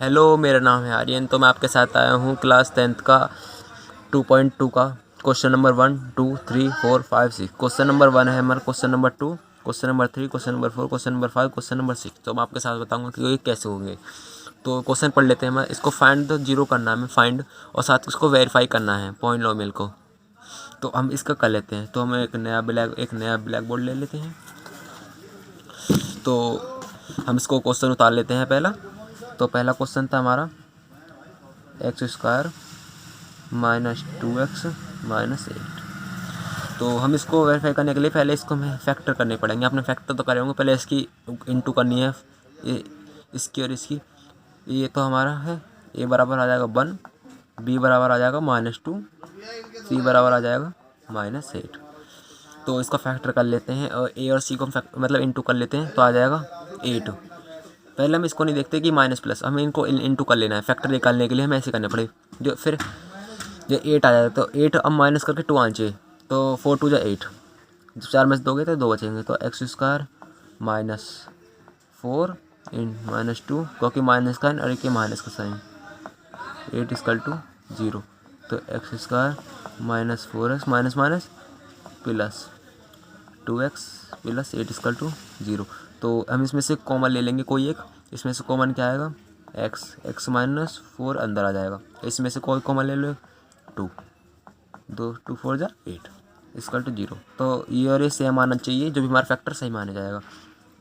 Hello, मेरा नाम है आर्यन। तो मैं आपके साथ आया हूँ क्लास 10th का 2.2 का क्वेश्चन नंबर 1, 2, 3, 4, 5, 6। क्वेश्चन नंबर 1 है हमारा, question number 2, question number 3, question number 4, question number 5, question number 6। तो मैं आपके साथ बताऊंगा कि ये कैसे होंगे। तो क्वेश्चन पढ़ लेते हैं। मैं इसको फाइंड द जीरो करना है, हमें फाइंड, और साथ ही उसको वेरीफाई करना है पॉलिनोमियल को। तो हम इसका कर लेते हैं। तो हम एक नया ब्लैक बोर्ड ले लेते हैं। तो हम इसको क्वेश्चन उतार लेते हैं पहला। तो पहला क्वेश्चन था हमारा x² -2x -8। तो हम इसको वेरीफाई करने के लिए पहले इसको हमें फैक्टर करने पड़ेंगे। आपने फैक्टर तो करे होंगे, पहले इसकी इंटू करनी है, ये इसकी और इसकी। ये तो हमारा है, a बराबर आ जाएगा 1, b बराबर आ जाएगा -2, c बराबर आ जाएगा -8। तो इसका फैक्टर कर लेते हैं और a और c को मतलब इंटू कर लेते हैं, तो आ जाएगा 8। पहले हम इसको नहीं देखते कि माइनस प्लस, हमें इनको इंटू कर लेना है। फैक्टर निकालने के लिए हमें ऐसे करने पड़े। जो फिर जो 8 आ जाएगा, तो 8 अब माइनस करके 2 आना चाहिए। तो 4 2 8, 4 में से 2 गए तो 2 बचेंगे। तो x² -4 इन -2, क्योंकि माइनस का और एक माइनस का साइन, 8 = 0। तो x² -4x minus minus plus 2x + 8 = 0। तो हम इसमें से कॉमन ले लेंगे कोई एक। इसमें से कॉमन क्या आएगा, x -4 अंदर आ जाएगा। इसमें से कोई कॉमन ले लो, 2, 2 4 = 8 = 0। तो ये और ये सेम आना चाहिए, जो भी हमारा फैक्टर सही माना जाएगा।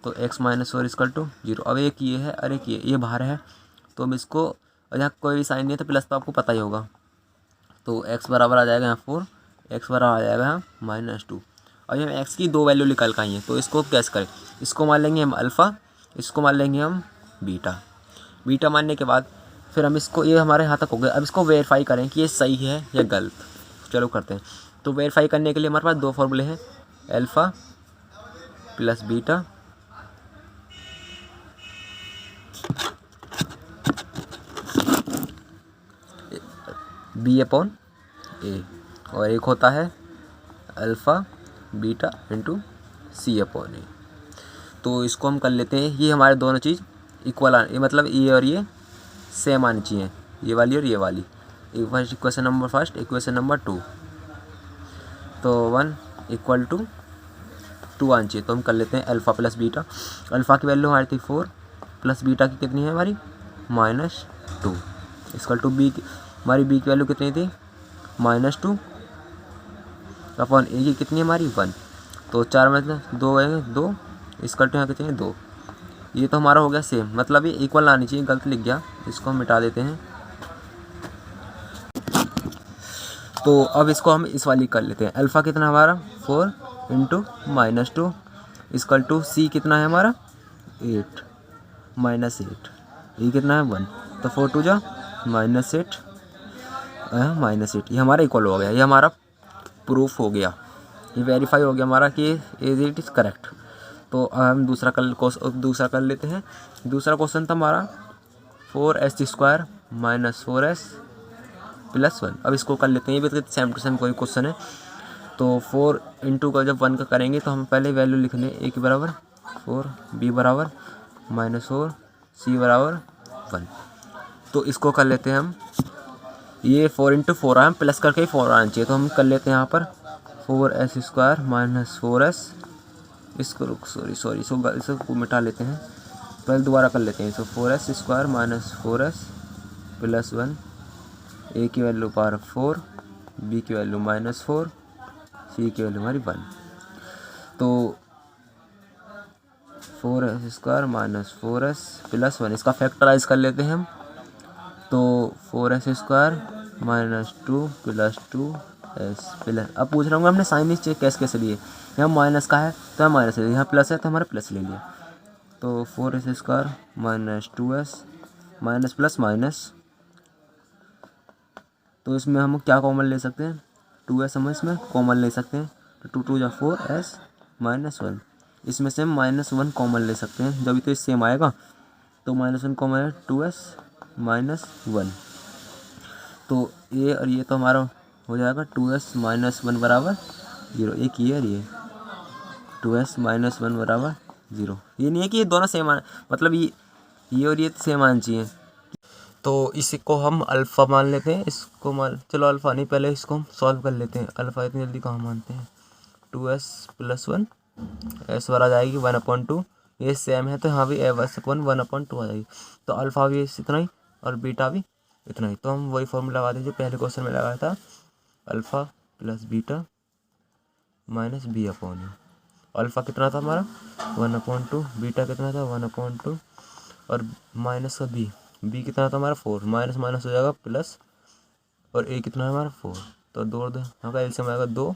तो x -4 = 0। अब एक ये है और एक ये बाहर है, तो हम इसको, यहाँ कोई भी साइन नहीं है तो प्लस तो आपको पता ही होगा। तो x बराबर आ जाएगा यहाँ 4, x बराबर आ जाएगा यहाँ -2। और ये x की 2 वैल्यू निकल कर आई हैं, तो इसको कैसे करें। इसको मान लेंगे हम अल्फ़ा, इसको मान लेंगे हम बीटा मानने के बाद फिर हम इसको, ये हमारे यहाँ तक हो गया। अब इसको वेरीफाई करें कि ये सही है या गलत। चलो करते हैं। तो वेरीफाई करने के लिए हमारे पास 2 फॉर्मूले हैं, अल्फ़ा प्लस बीटा b/a, और एक होता है अल्फ़ा बीटा × c/a। तो इसको हम कर लेते हैं। ये हमारे दोनों चीज़ इक्वल ये मतलब ये और ये सेम आनी चाहिए, ये वाली और ये वाली। Equation number first, equation number 2। तो 1 = 2 आनी चाहिए। तो हम कर लेते हैं अल्फ़ा प्लस बीटा। अल्फ़ा की वैल्यू हमारी थी 4, प्लस बीटा की कितनी है हमारी -2 = बी। हमारी बी की वैल्यू कितनी थी -2 अपॉन ए की कितनी है हमारी 1। तो 4 में से 2 गएंगे 2 = यहाँ कितने 2। ये तो हमारा हो गया सेम, मतलब ये इक्वल आनी चाहिए, गलत लिख गया, इसको हम मिटा देते हैं। तो अब इसको हम इस वाली कर लेते हैं। अल्फ़ा कितना हमारा 4 × -2 = c कितना है हमारा 8 -8, ये कितना है 1। तो 4 2 = -8 -8, ये हमारा इक्वल हो गया। ये हमारा प्रूफ हो गया, ये वेरीफाई हो गया हमारा कि इट इज़ करेक्ट। तो हम दूसरा कर लेते हैं। दूसरा क्वेश्चन था हमारा 4s² -4s + 1। अब इसको कर लेते हैं, ये भी सेम टू सेम कोई क्वेश्चन है। तो 4 × का जब 1 का करेंगे तो हम पहले वैल्यू लिख लें, a की बराबर 4, b बराबर -4, c बराबर 1। तो इसको कर लेते हैं हम। ये 4 × 4 आया, प्लस करके 4 आना चाहिए। तो हम कर लेते हैं यहाँ पर 4s² -4s, इसको इसको मिटा लेते हैं, पहले दोबारा कर लेते हैं। इसको 4s² -4s + 1, a की वैल्यू पावर 4, b की वैल्यू -4, c की वैल्यू हमारी 1। तो 4s² -4s + 1, इसका फैक्टराइज कर लेते हैं हम। तो 4s² -2 + 2s + अब पूछ रहा हूँ हमने साइन नहीं चेक कैसे लिए। यहाँ माइनस का है तो हम माइनस ले लिया, यहाँ प्लस है तो हमारा प्लस ले लिया। तो 4s² -2s minus plus minus, तो इसमें हम क्या कॉमन ले सकते हैं, 2s हम इसमें कॉमन ले सकते हैं। तो 2 2 = 4s -1, इसमें से हम -1 कॉमन ले सकते हैं, जब तो ये सेम आएगा। तो -1 कॉमन है 2s -1। तो ये और ये तो हमारा हो जाएगा 2s -1 बराबर 0। एक ये और ये 2s -1 बराबर 0। ये नहीं है कि ये दोनों सेम मतलब ये और ये सेम आना चाहिए। तो इसी को हम अल्फ़ा मान लेते हैं, इसको मान, चलो अल्फ़ा नहीं, पहले इसको हम सॉल्व कर लेते हैं। अल्फ़ा इतनी जल्दी कहाँ मानते हैं। 2s + 1 एस बार आ जाएगी 1/2, ये सेम है तो यहाँ भी (1/2) आ जाएगी। तो अल्फ़ा भी इतना ही और बीटा भी इतना ही। तो हम वही फॉर्मूला लगा दें जो पहले क्वेश्चन में लगाया था, alpha + beta minus b/u। Alpha कितना था हमारा 1/2, बीटा कितना था 1/2 और माइनस का b कितना था हमारा 4, माइनस माइनस हो जाएगा प्लस, और a कितना है हमारा 4। तो 2 यहाँ का एलसीएम आएगा 2,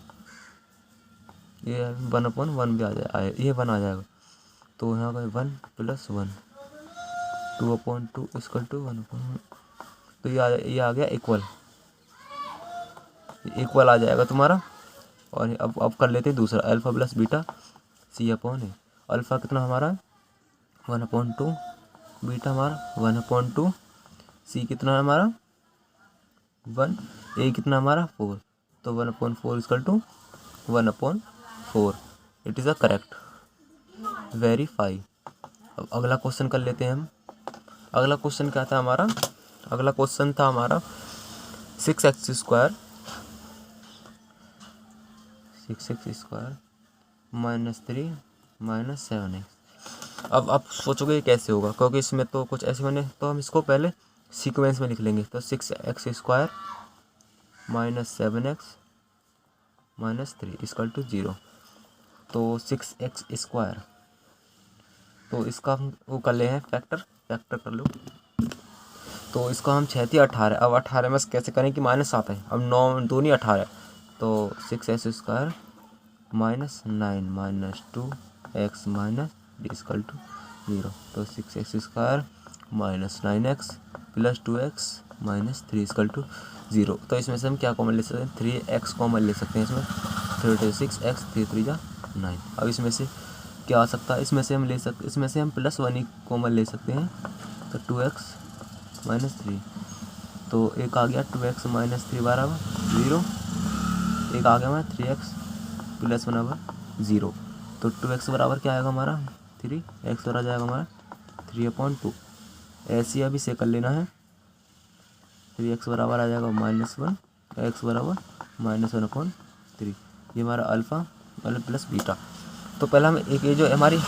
ये 1/1 भी आ जाए, ये 1 आ जाएगा। तो यहाँ का 1 + 1 2/2 = 1/1। तो ये आ गया इक्वल आ जाएगा तुम्हारा। और अब कर लेते हैं दूसरा, अल्फ़ा + बीटा c/a। अल्फ़ा कितना हमारा 1/2, बीटा हमारा 1/2, c कितना है हमारा 1, a कितना हमारा 4। तो 1/4 = 1/4। It is a correct. Verify. अब अगला क्वेश्चन कर लेते हैं हम। अगला क्वेश्चन क्या था हमारा, अगला क्वेश्चन था हमारा 6x² -3 - 7x। अब आप सोचोगे ये कैसे होगा, क्योंकि इसमें तो कुछ ऐसे बने, तो हम इसको पहले सीक्वेंस में लिख लेंगे। तो 6x² - 7x - 3 = 0। तो 6x², तो इसका हम वो कर ले हैं फैक्टर कर लो। तो इसको हम 6 × 18, अब 18 में कैसे करें कि -7 है, अब 9 दूनी 18। तो 6x² - 9 - 2x - d = 0। तो 6x² - 9x + 2x - 3 = 0। तो इसमें से हम क्या कॉमन ले सकते हैं, 3x कॉमन ले सकते हैं इसमें। 3 × 6x 3 × 3 = 9। अब इसमें से क्या आ सकता है, इसमें से हम +1 ही कॉमन ले सकते हैं। तो 2x - 3, तो एक आ गया 2x - 3 = 0, एक आ गया हमारा 3x + 1 = 0। तो 2x बराबर क्या आएगा हमारा 3, x और आ जाएगा हमारा 3/2। ऐसे अभी से कर लेना है। 3x बराबर आ जाएगा -1, x बराबर -1/3। ये हमारा अल्फ़ा + बीटा। तो पहले हम एक ये जो हमारी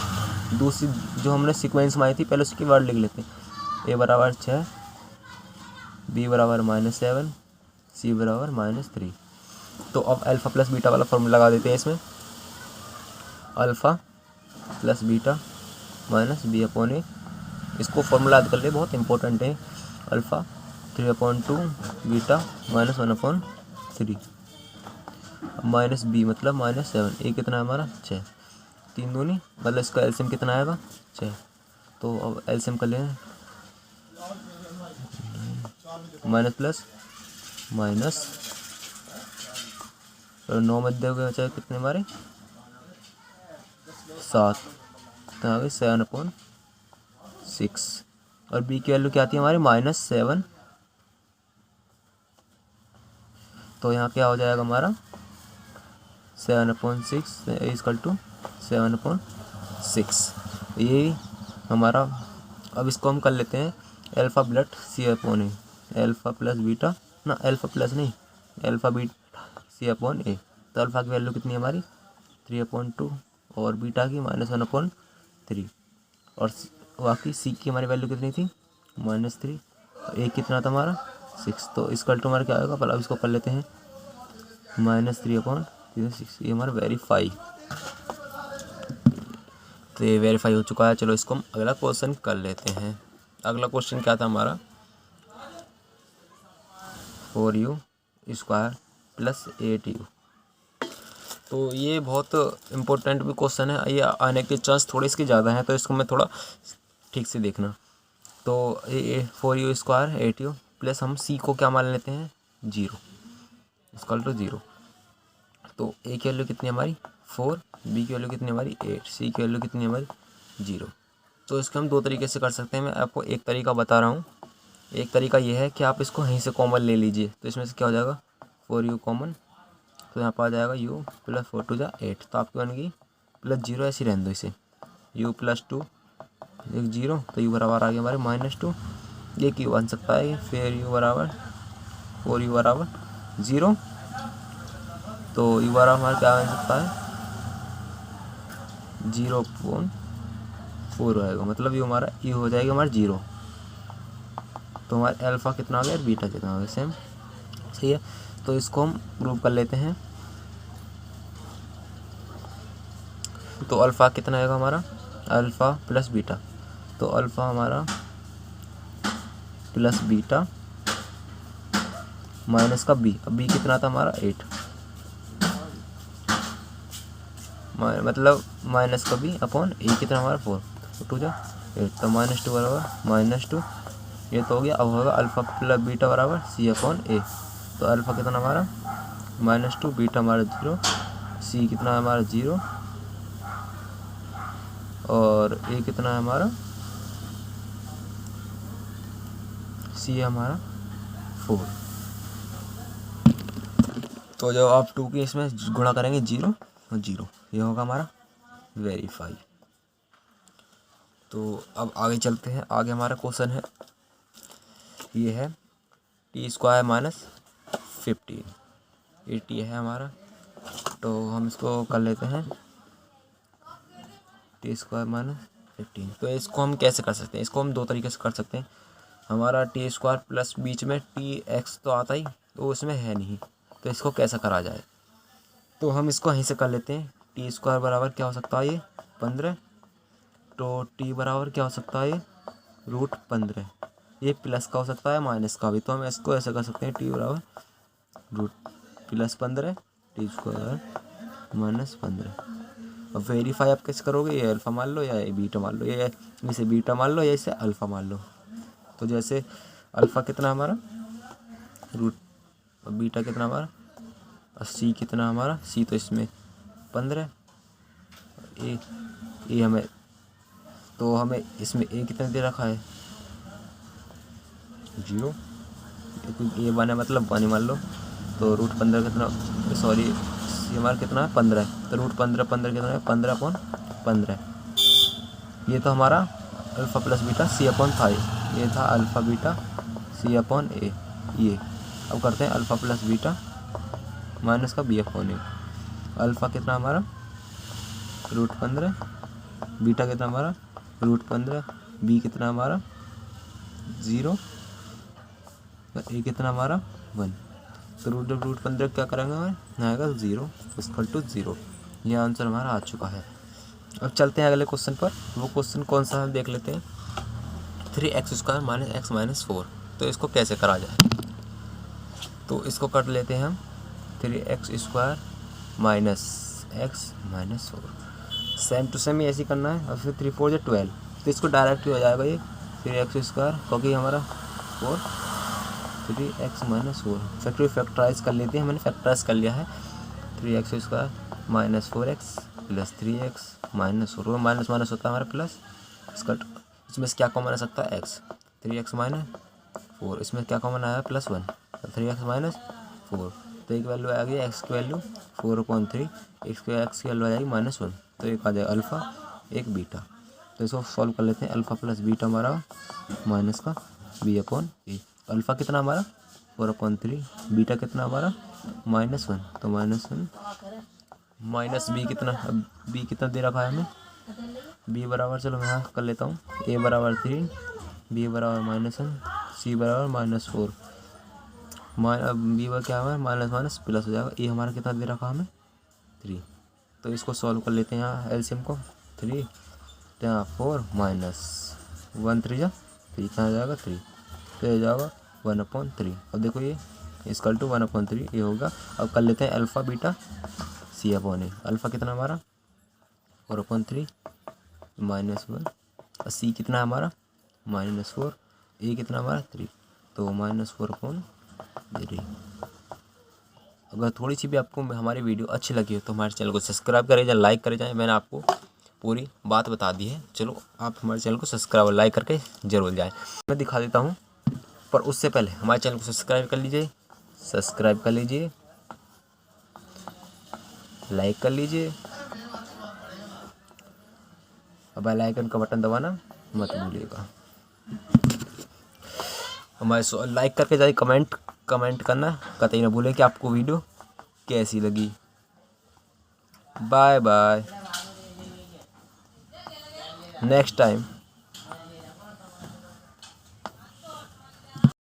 दूसरी जो हमने सीक्वेंस में आई थी, पहले उसकी वर्ड लिख लेते हैं। a बराबर 6, b बराबर -7, c बराबर -3। तो अब अल्फ़ा + बीटा वाला फॉर्मूला लगा देते हैं इसमें। अल्फ़ा + बीटा माइनस b/a, इसको फॉर्मूला याद कर ले, बहुत इंपॉर्टेंट है। अल्फ़ा 3/2, बीटा -1/3, माइनस b मतलब -7, a कितना है हमारा 6, 3 दूनी मतलब इसका एलसीएम कितना आएगा 6। तो अब एलसीएम कर लें, माइनस प्लस माइनस, 9 मध्य हो गया, चाहे कितने हमारे 7, कितना आ गए 7/6। और b की वैल्यू क्या आती है हमारी -7। तो यहाँ क्या हो जाएगा हमारा 7/6 = 7/6। ये हमारा, अब इसको हम कर लेते हैं अल्फ़ा + c/a, अल्फ़ा + बीटा ना, अल्फ़ा प्लस नहीं, अल्फ़ा बीटा c/a। तो अल्फ़ा की वैल्यू कितनी है हमारी 3/2 और बीटा की -1/3, और बाकी सी की हमारी वैल्यू कितनी थी -3, और a कितना था हमारा 6। तो इसका हमारा क्या आएगा, पर अब इसको कर लेते हैं -3/6। ये हमारा वेरीफाई, तो ये वेरीफाई हो चुका है। चलो इसको हम अगला क्वेश्चन कर लेते हैं। अगला क्वेश्चन क्या था हमारा 4u² + 8u। तो ये बहुत इम्पोर्टेंट भी क्वेश्चन है, ये आने के चांस थोड़े इसके ज़्यादा हैं, तो इसको मैं थोड़ा ठीक से देखना। तो 4u² 8u प्लस हम c को क्या मान लेते हैं 0 = 0। तो a की वैल्यू कितनी हमारी 4, b की वैल्यू कितनी हमारी 8, c की वैल्यू कितनी हमारी 0। तो इसको हम दो तरीके से कर सकते हैं। मैं आपको एक तरीका बता रहा हूँ। एक तरीका ये है कि आप इसको यहीं से कॉमन ले लीजिए। तो इसमें से क्या हो जाएगा 4u कॉमन, तो यहाँ पर आ जाएगा u + 4 × 2 = 8। तो आपकी बन गई +0, ऐसी रहने दो इसे, u + 2 एक 0, तो u बराबर आ गया हमारे -2, ये क्यों बन सकता है, फिर u बराबर 4u बराबर 0, तो u बराबर हमारा क्या बन सकता है 0.4 आएगा, मतलब ये हमारा u हो जाएगा हमारा 0। तो हमारा अल्फ़ा कितना आ गया, बीटा कितना आ गया, सेम सही है। तो इसको हम ग्रुप कर लेते हैं। तो अल्फ़ा कितना आएगा हमारा, अल्फ़ा प्लस बीटा, तो अल्फ़ा हमारा प्लस बीटा माइनस का बी, अब बी कितना था हमारा 8, मतलब माइनस का बी अपॉन ए कितना हमारा 4, तो 2 जा 8, तो -2 बराबर -2, ये तो हो गया। अब होगा अल्फ़ा प्लस बीटा बराबर सी अपॉन ए, तो अल्फ़ा कितना हमारा -2, बीटा हमारा 0, सी कितना है हमारा 0, और ए कितना है हमारा, सी है हमारा 4। तो जब आप 2 की इसमें गुणा करेंगे 0 और 0, ये होगा हमारा वेरीफाई। तो अब आगे चलते हैं। आगे हमारा क्वेश्चन है, ये है t² माइनस 15, ये t है हमारा, तो हम इसको कर लेते हैं t² माइनस 15। तो इसको हम कैसे कर सकते हैं, इसको हम 2 तरीके से कर सकते हैं। हमारा t² प्लस बीच में tx तो आता ही, तो उसमें है नहीं, तो इसको कैसे करा जाए, तो हम इसको यहीं से कर लेते हैं। t² बराबर क्या हो सकता है, ये 15, तो t बराबर क्या हो सकता है, ये √15, ये प्लस का हो सकता है माइनस का भी, तो हम इसको ऐसे कर सकते हैं t बराबर √+15 t² माइनस 15। अब वेरीफाई आप कैसे करोगे, ये अल्फ़ा मान लो या ये बीटा मान लो, ये इसे बीटा मान लो या इसे अल्फ़ा मान लो। तो जैसे अल्फ़ा कितना हमारा रूट, बीटा कितना हमारा, और सी कितना हमारा, सी तो इसमें 15, ए हमें, तो हमें इसमें ए कितना दे रखा है 0, ये बने मतलब 1 मान लो, तो √15 कितना, सॉरी सी हमारा कितना है 15, तो √15 कितना है 15/15, ये तो हमारा अल्फ़ा प्लस बीटा सी अपॉन था, ये था अल्फ़ा बीटा सी अपॉन ए, ये अब करते हैं अल्फ़ा प्लस बीटा माइनस का बी अपॉन ए। अल्फ़ा कितना हमारा √15, बीटा कितना हमारा √15, बी कितना हमारा 0, ए कितना हमारा 1, तो √15 क्या करेंगे हमें आएगा 0 = 0। ये आंसर हमारा आ चुका है। अब चलते हैं अगले क्वेश्चन पर। वो क्वेश्चन कौन सा है देख लेते हैं, 3x² माइनस x माइनस 4, तो इसको कैसे करा जाए, तो इसको कर लेते हैं हम 3x² minus x minus 4, same to same ही ऐसे करना है। और फिर 3 4 12, तो इसको डायरेक्ट हो जाएगा ये 3x², क्योंकि हमारा 4 3x माइनस 4 फैक्टराइज कर लेते हैं, मैंने फैक्टराइज कर लिया है। 3x² minus 4x plus 3x minus 4, minus minus होता है हमारा प्लस, इसमें से क्या कॉमन आ सकता है x, 3x माइनस 4, इसमें क्या कॉमन आया +1, 3x माइनस 4, तो एक वैल्यू आ गई x की वैल्यू 4/3, x की वैल्यू आ जाएगी -1, तो एक आ जाएगा अल्फ़ा एक बीटा। तो इसको सॉल्व कर लेते हैं, अल्फ़ा प्लस बीटा हमारा माइनस का b/a, अल्फ़ा कितना हमारा 4/3, बीटा कितना हमारा -1, तो -1 माइनस बी कितना, अब बी कितना दे रखा है हमें, बी बराबर, चलो मैं यहाँ कर लेता हूँ, ए बराबर 3, बी बराबर -1, सी बराबर -4, अब बी पर क्या है माइनस माइनस प्लस हो जाएगा, ए हमारा कितना दे रखा हमें 3, तो इसको सॉल्व कर लेते हैं यहाँ एलसीएम को, 3 यहाँ 4 -1 3 जा 3 कितना आ जाएगा 3, तो ये जाएगा 1/3। अब देखो ये = 1/3 ये होगा। अब कर लेते हैं अल्फ़ा बीटा सी अपॉन ए, अल्फ़ा कितना हमारा 4/3 -1, और सी कितना हमारा -4, ए कितना हमारा 3, तो -4/3। अगर थोड़ी सी भी आपको हमारी वीडियो अच्छी लगी हो तो हमारे चैनल को सब्सक्राइब करें या लाइक करें जाए, मैंने आपको पूरी बात बता दी है। चलो आप हमारे चैनल को सब्सक्राइब और लाइक करके जरूर जाएं। मैं दिखा देता हूँ, पर उससे पहले हमारे चैनल को सब्सक्राइब कर लीजिए, लाइक कर लीजिए, और बेल आइकन का बटन दबाना मत भूलिएगा। हमारे लाइक करके जाइए, कमेंट करना कतई ना भूलें कि आपको वीडियो कैसी लगी। Bye bye, next time.